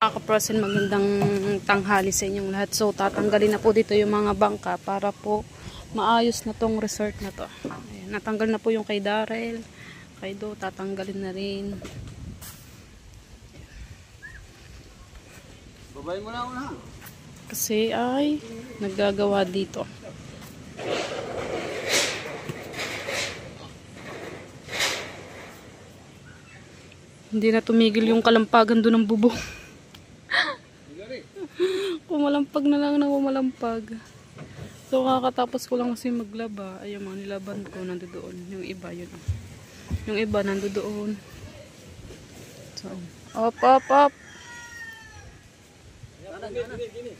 mga kaprosin, magandang tanghali sa inyong lahat. So, tatanggalin na po dito yung mga bangka para po maayos na tong resort na to. Ayan, natanggal na po yung kay Darrell. Kay Do, tatanggalin na rin. Babay mo na una. Kasi ay naggagawa dito. Hindi na tumigil yung kalampagan doon ng bubong. Kumalampag na lang na kumalampag. So kakatapos ko lang kasi maglaba. Ay yung mga nilaban ko nandoon. Yung iba yun. Yung iba nandoon. So, up. Gini.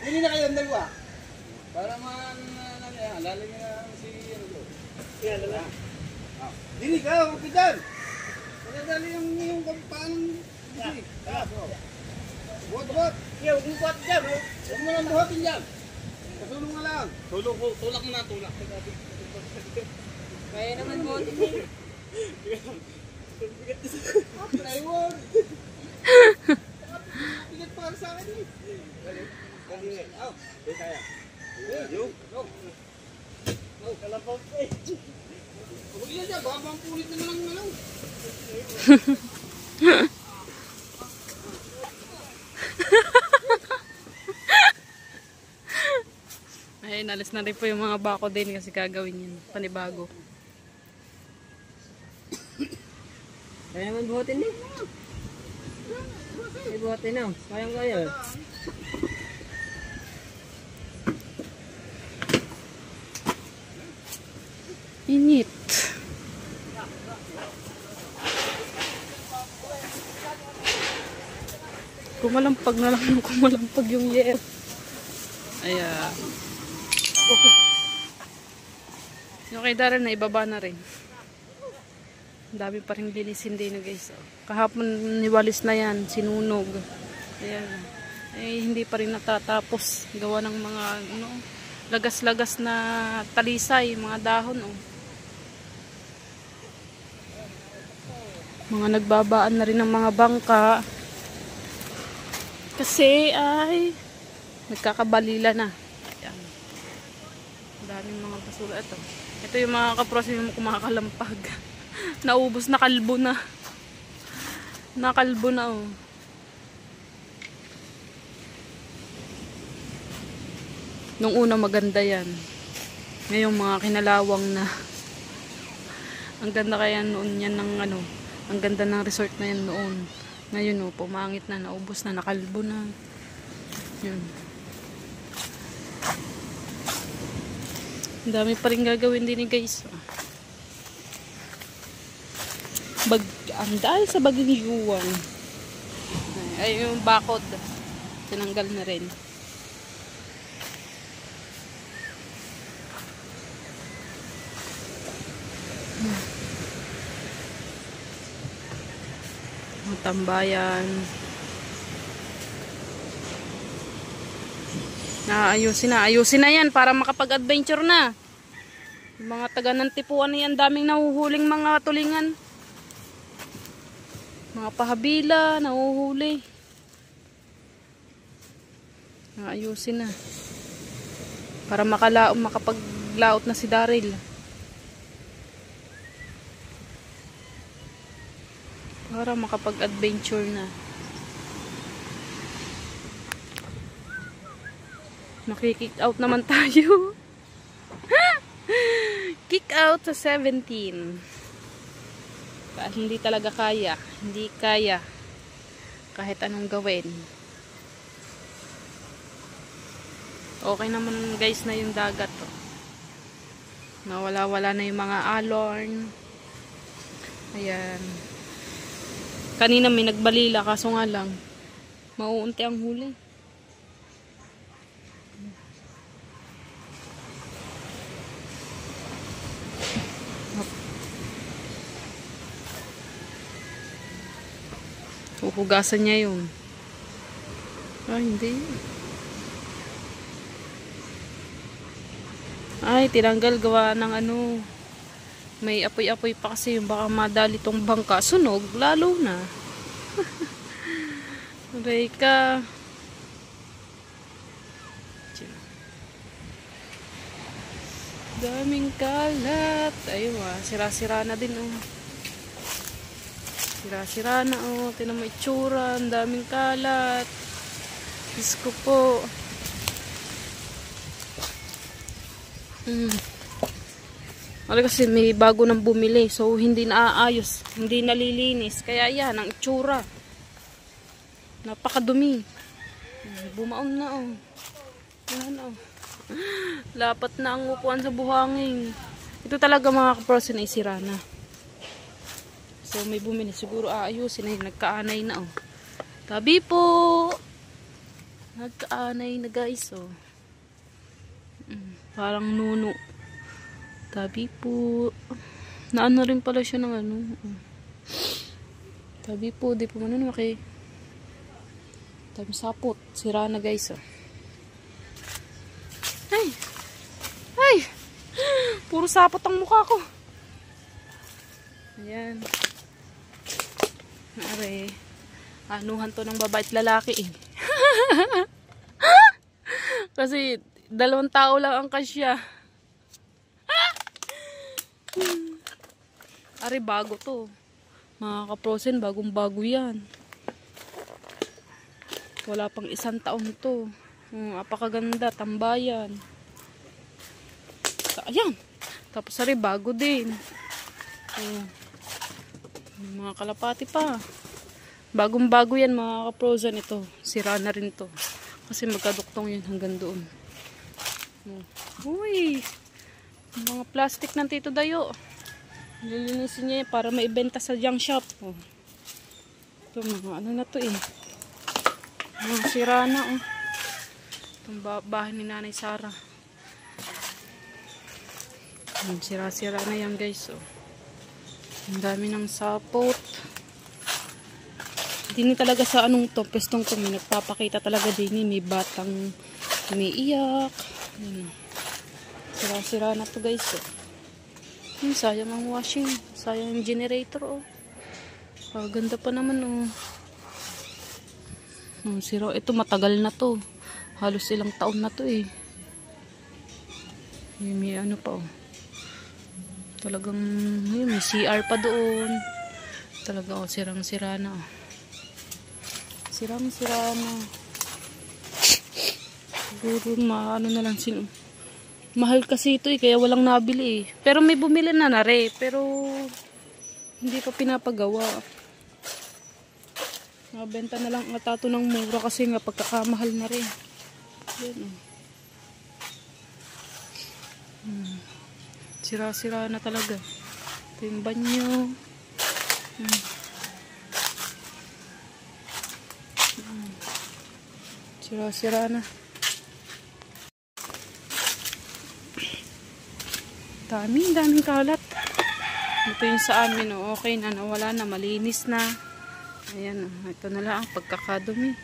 Hindi na kayo ang dalawa. Para lalagyan na si ano. Yan na. Dili ka, huwag ka dyan. Pagkadali yung kampaan. Buhat. Yeah, huwag mo buhat dyan. Huwag mo lang buhatin dyan. Kasulong nga lang. Tulak mo na, tulak. Kaya naman buhatin dyan. Plywood. Bigat para sa akin eh. Dali. Aw, di kaya. Go. Kalabaw pa eh. Huwag yan dyan, babang pulit naman ang malaw. Ay, nalis na rin po yung mga bako din kasi gagawin yun. Panibago. Kaya naman buhatin eh. Ay buhatin na. Kayang-kaya. Init. Kumalampag na lang yung kumalampag yung yer. Ayan. Yung kay Darren na ibaba na rin. Ang dami pa rin linisin din na guys. Kahapon niwalis na yan, sinunog. Ayan. Eh, hindi pa rin natatapos. Gawa ng mga lagas-lagas na talisay, mga dahon. Mga nagbabaan na rin ng mga bangka. Kasi ay nagkakabalila na. Ayan. Ang daming mga basura. Ito yung mga kaprosin yung kumakalampag. Naubos na kalbo na. Nakalbo na oh. Nung una maganda yan. Ngayong mga kinalawang na. Ang ganda kaya noon yan ng ano. Ang ganda ng resort na yan noon. Ngayon oh, pumangit na, naubos na, nakalbo na. Yun. Ang dami pa rin gagawin din guys. Dahil sa bagiyuan ay yung bakod tinanggal na rin. Tambayan ayusin na yan para makapag-adventure na yung mga taga ng tipuan na yan. Daming nahuhuling mga tulingan, mga pahabila nahuhuli. Ayusin na para makapaglaot na si Darrell. Para makapag-adventure na. Maki-kick out naman tayo. Kick out sa 17. Hindi talaga kaya. Hindi kaya. Kahit anong gawin. Okay naman guys na yung dagat. Nawala-wala na yung mga alon. Ayan. Kanina may nagbalila kaso nga lang mauunti ang huli. Huhugasan niya yun. Ah, hindi. Ay, tinanggal gawa ng ano. May apoy-apoy pa kasi yung baka madali tong bangka. Sunog, lalo na. Aray ka. Daming kalat. Ayun sira-sira na din oh. Sira-sira na oh. Tinan mo itsura. Ang daming kalat. Diyos ko po. Wala kasi may bago nang bumili. So hindi naaayos. Hindi nalilinis. Kaya yan ang itsura. Napakadumi. Bumaon na oh. Yan oh. Lapat na ang upuan sa buhangin. Ito talaga mga kaprosin ay sira na. So may bumili. Siguro aayusin ay nagkaanay na oh. Tabi po. Nagkaanay na guys oh. Parang nuno. Tabi po. Naano rin pala siya ng ano. Tabi po. Di po man ano okay. Tabi sapot. Sira na guys oh. Ay! Ay! Puro sapot ang mukha ko. Ayan. Are. Anuhan to ng babae at lalaki eh. Kasi 2 tao lang ang kasya. Are bago to. Mga kaprosen, bagong bago yan. Wala pang 1 taon to. Apakaganda, tambayan. Ayan. Tapos ari bago din. Mga kalapati pa. Bagong bago yan mga kaprosen ito. Sira na rin to. Kasi magkaduktong yun hanggang doon. Uy. Mga plastic ng Tito Dayo. Lilinisin niya para maibenta sa junk shop. Ito mga ano na to eh. Mga sira na oh. Itong bahay ni Nanay Sara. Sira-sira na yan guys oh. Ang dami ng sapot. Dini talaga sa anong to, pestong to, may nagpapakita talaga din may batang umiiyak. Sira-sira na to guys oh. Sayang ang washing, sayang ang generator oh. Ganda pa naman oh. Sira, ito matagal na to. Halos ilang taon na to eh. May ano pa oh. Talagang may CR pa doon. Talaga oh, sirang-sira na oh. Sirang-sira na. Siguro ano na lang mahal kasi ito eh, kaya walang nabili eh. Pero may bumili na re, pero hindi pa pinapagawa. Nabenta na lang ang tato ng mura kasi nga pagkakamahal na rin. Yan. Sira-sira na talaga. Ito yung banyo. Sira-sira na. Daming kalat. Ito yung sa amin, oh. Okay na, nawala na, malinis na. Ayan, oh. Ito na lang ang pagkakadumi.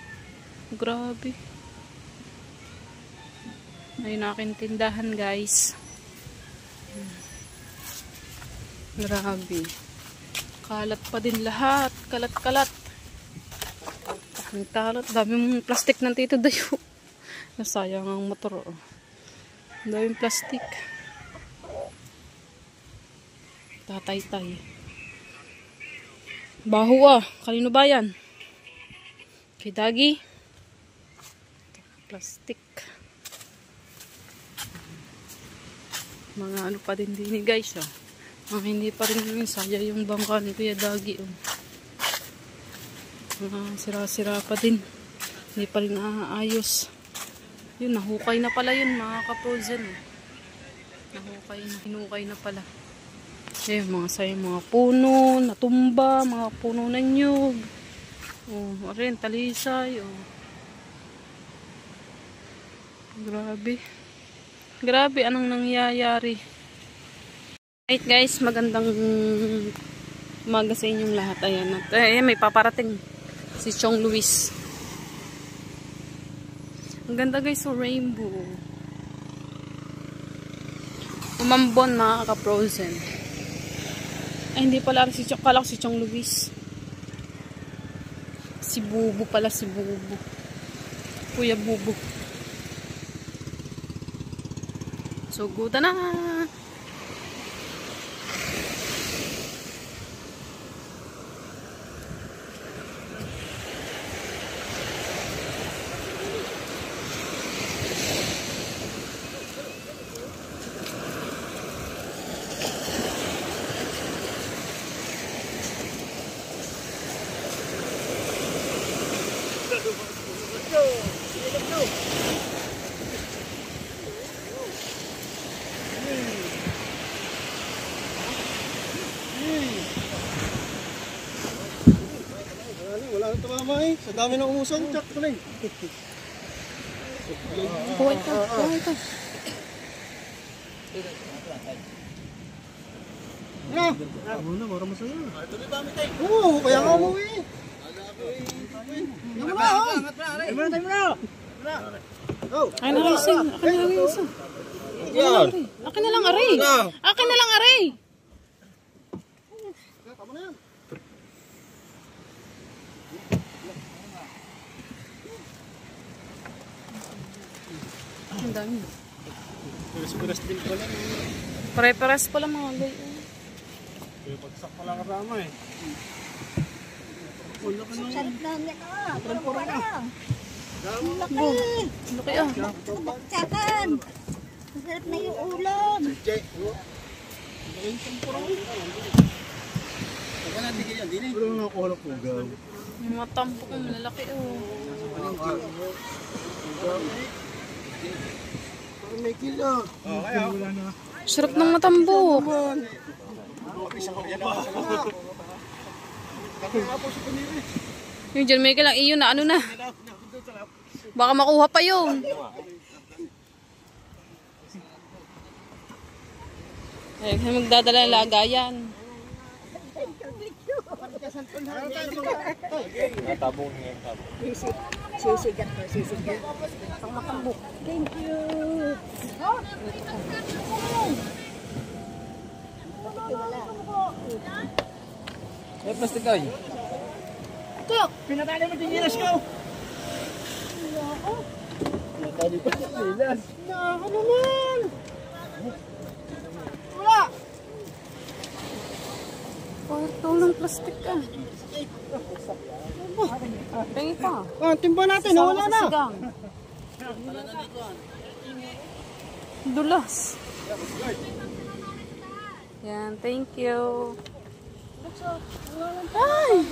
Grabe. Ayun ang aking tindahan, guys. Grabe. Kalat pa din lahat. Kalat-kalat. Ang kalat. Daming plastic ng Tito Dayo. Nasayang ang motor, oh. Daming plastic. Tatay-tay. Baho ah. Kanino ba yan? Kay Dagi. Plastic. Mga ano pa din guys ah. Ang hindi pa rin saya yung bangka ni Kuya Dagi oh. Mga sira-sira pa din. Hindi pa rin naaayos. Yun, nahukay na pala yun mga kaprosen. Nahukay na. Hinukay na pala. Eh, mga puno, natumba, mga puno ng nyug. Oh, rin, talisay. Oh. Grabe. Grabe, anong nangyayari? Right guys, magandang umaga sa inyong lahat. Ayan, may paparating. Si Chong Luis. Ang ganda guys, so rainbow. Umambon mga ka-frozen. Ay, hindi pala si Chong. Kala ko si Chong Luis. Si Bubu pala, si Bubu. Kuya Bubu. Sugutan na. Wala nang tumama eh. Sa dami ng umusong, tsak ko na eh. Buhay ka. Buhay ka. Ano? Ako na, marami sa'yo. Tuloy ba kami tayo? Oo, kaya nga mo eh. Ano na, oh? Tayo mo na! Akin na racing. Akin na lang isa. Akin na lang aray. Akin na lang aray. Tama na yan. Ang dami. Piras-piras din pala. Pare-pares pala mga gayon. Kaya pagsak pala kasama eh. Wala ka nang... Sarap na niya ka. Pura na. Bo, laki ah. Baksakan. Masarap na yung ulam. Jay, Saka natin ganyan, din eh. Wala na ako na po, gaw. Yung mga tampo ko malalaki oh. Parang may kila. Kaya wala na. Sarap ng matambok. Yung dyan may lang iyo na ano na. Baka makuha pa yun. Eh, magdadala ng lagayan. Sisigat ko, sisigat. Pang makambuk. Thank you. May plastic kayo. Kuk! Pinatali mo din nilas ko. Pinatali pa sa nilas. Nako naman! Wala! Tulong plastic ka. Pengi pa. Ah, timba natin, wala na. Sigang. Dulas. Yan, thank you. Ay!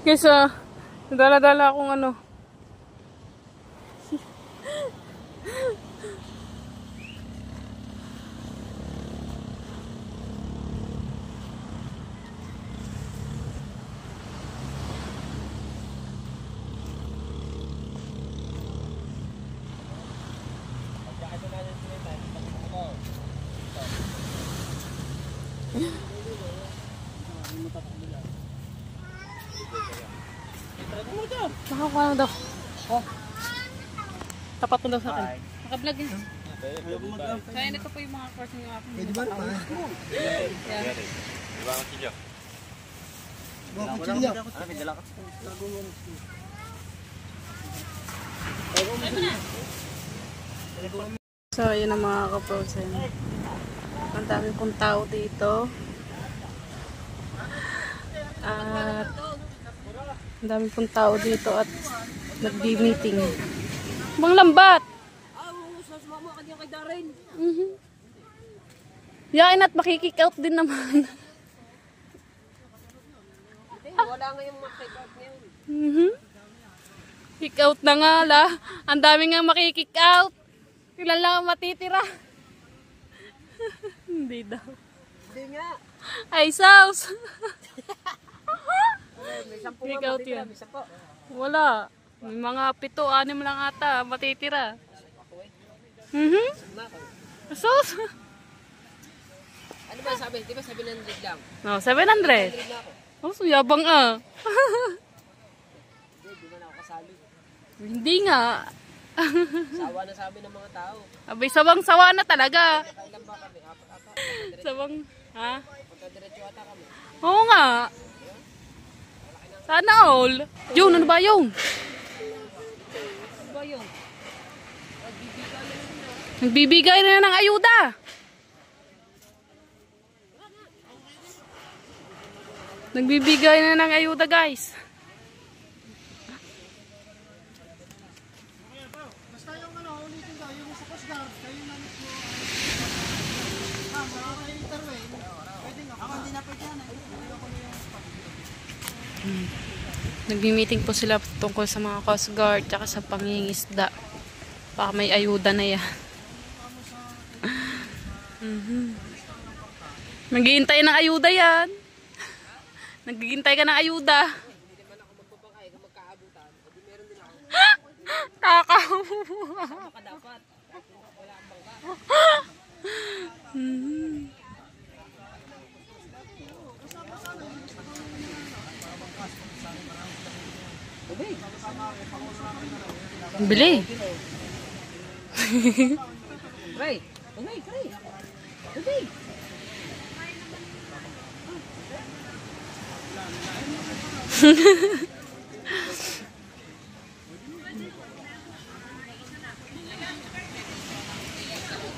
Guys, dala-dala akong ano. Makakuha na daw. Tapat mo daw sa akin. Naka-vlog yan. Kaya nito po yung mga course ng aking. Pwede ba? Yan. Diba ang silyo? Bakit sila? May dala ka? So, yun ang mga ka-frozen. Ang dami pong tao dito. At ang dami pong tao dito at nag-meeting. Bang lambat! Yain at makikik out din naman. Wala nga yung kick out Mhm. niya. Kick out na nga la. Ang dami nga makikick out. Ilan lang ang matitira. Hindi daw. Hindi nga. Ay, sauce. May 10 Kick nga out matitira, yan. may 10. Wala. May mga 7-6 lang ata matitira. Mhm. Sauce. Ano ba sabi? Di ba 700 lang? No, 700. 100 na ako. Oh, so yabang ah. Hindi man ako kasali. Hindi nga. Sawa na sabi ng mga tao. Abay, sawang-sawa na talaga. Kailan ba kami? Apat. Sawang, ha? Pagka-diretso ata kami. Oo nga. Sana all. Yun, ano ba yun? Ano ba yun? Nagbibigay na ng ayuda. Nagbibigay na ng ayuda, guys. Basta yung ano, ulitin ko, yung sa Coast Guard, kayo na may intervene. Pwede nga. Ako hindi na pwede yan. Nagmi-meeting po sila tungkol sa mga Coast Guard tsaka sa pangingisda. Baka may ayuda na yan. Naghihintay ng ayuda yan. Naghihintay ka ng ayuda. Kakamuha. Baka dapat. Wala ang bangka. Bili. Pre! Okay, pre! Okay!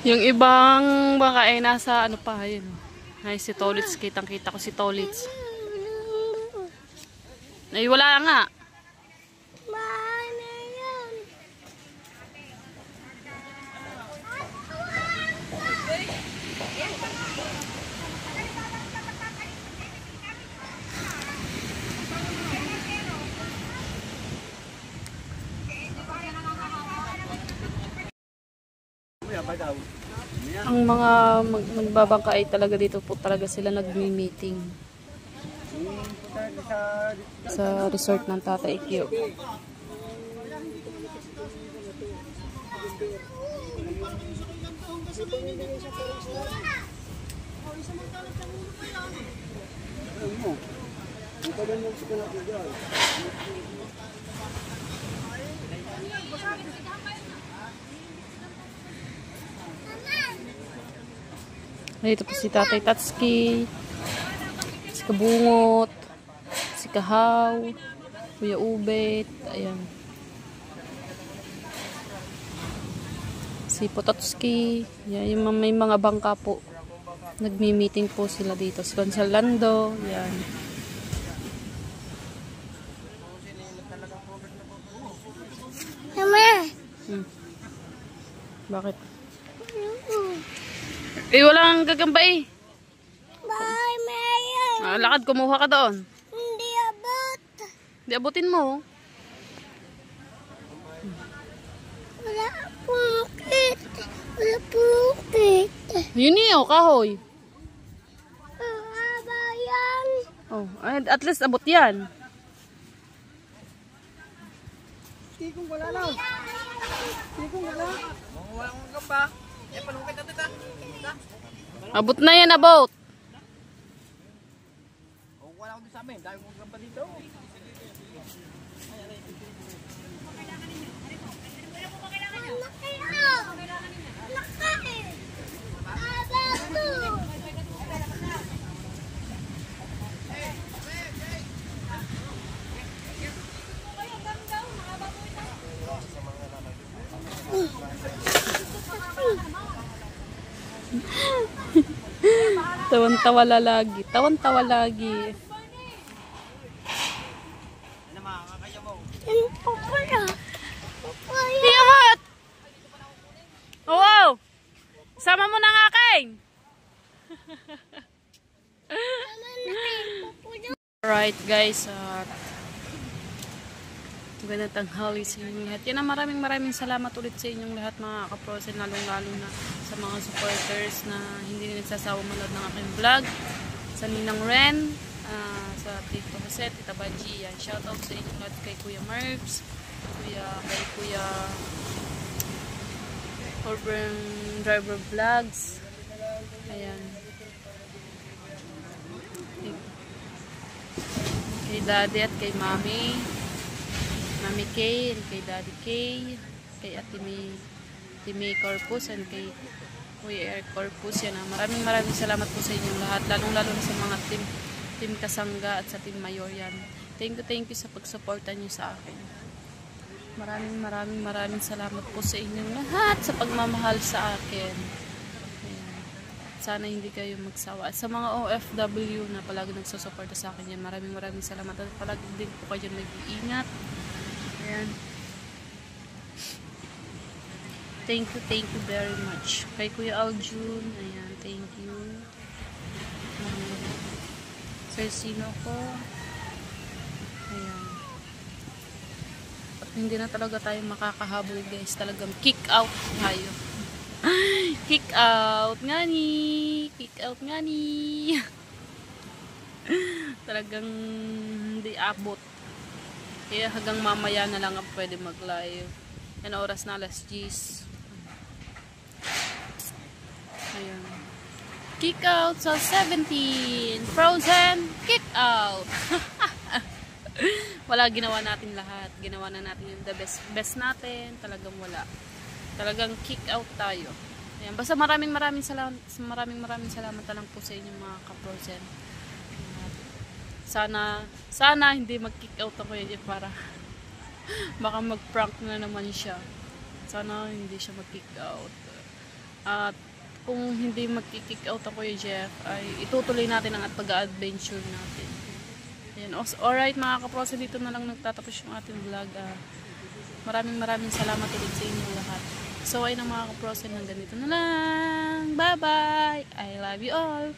Yung ibang baka ay nasa ano pa yun. Ay si Tolits, kitang-kita ko si Tolits. Ay wala nga. Ang mga magbabangka ay talaga dito po talaga sila nagmi-meeting sa resort ng Tata Ikyo. Dito po si Tatay Tatski, si Kabungot, si Kahaw, Kuya Ubet, ayan. Si Pototski, yan, yung may mga bangka po. Nagmi-meeting po sila dito. Si Consalando, yan. Mama! Bakit? Eh, wala kang gagamba eh. Bye, Mayan! Lakad, kumuha ka doon. Hindi abot! Di abutin mo. Wala pungkit! Wala pungkit! Yun eh, oh, kahoy. Abayan! Oh, at least abot yan. Tikong wala lang. Tikong wala. Wala akong gamba. Eh, panungkit natin ta. Abot na yan, abot. Wala akong sa amin. Dahil kong gamba dito. Tawan-tawa lagi. Tawan-tawa lagi. Hiyot! Oh, wow! Sama mo na nga akin! Alright guys, magandang tanghali sa inyong lahat. Yan ang maraming salamat ulit sa inyong lahat mga kaprosen, lalong-lalo na sa mga supporters na hindi nagsasawa manood ng aking vlog. Sa Ninang Ren, sa Tito Jose, Tita Baji, yan. Shoutout sa inyong lahat kay Kuya Mervs, kay Kuya Urban Driver Vlogs. Ayan. Daddy at kay Mami. Mami Kay, and kay Daddy Kay. Kay Ate May Corpus, and kay Kuya Eric Corpus. Yan, maraming salamat po sa inyong lahat. Lalo na sa mga team Kasangga at sa team Mayor yan. Thank you sa pagsuporta niyo sa akin. Maraming salamat po sa inyong lahat sa pagmamahal sa akin. Ayan. Sana hindi kayo magsawa. At sa mga OFW na palagi nagsusuporta sa akin yan, maraming salamat. At palagi din po kayo nag-iingat. Ayan. Thank you very much. Kay Kuya Aljun, ayan, thank you. Sir Sino ko. Ayan. At hindi na talaga tayo makakahabol, guys. Talagang kick out tayo. Kick out nga ni. Talagang hindi abot. Kaya hanggang mamaya na lang ang pwede mag-live. Yan, oras na, alas 10. Ayan. Kick out sa 17. Frozen, kick out. Wala, ginawa natin lahat. Ginawa na natin yung the best natin. Talagang wala. Talagang kick out tayo. Ayan. Basta maraming salamat na lang po sa inyo mga ka-Frozen. Sana hindi mag-kick out ako yun para baka mag-prank na naman siya. Sana hindi siya mag-kick out. At kung hindi mag-kick out ako yung Jeff, ay itutuloy natin ang pag-adventure natin. Ayan. Alright mga kaprosa, dito na lang nagtatapos yung ating vlog. Maraming salamat ulit sa inyo lahat. So ayun ang mga kaprosa, hanggang ganito na lang. Bye bye! I love you all!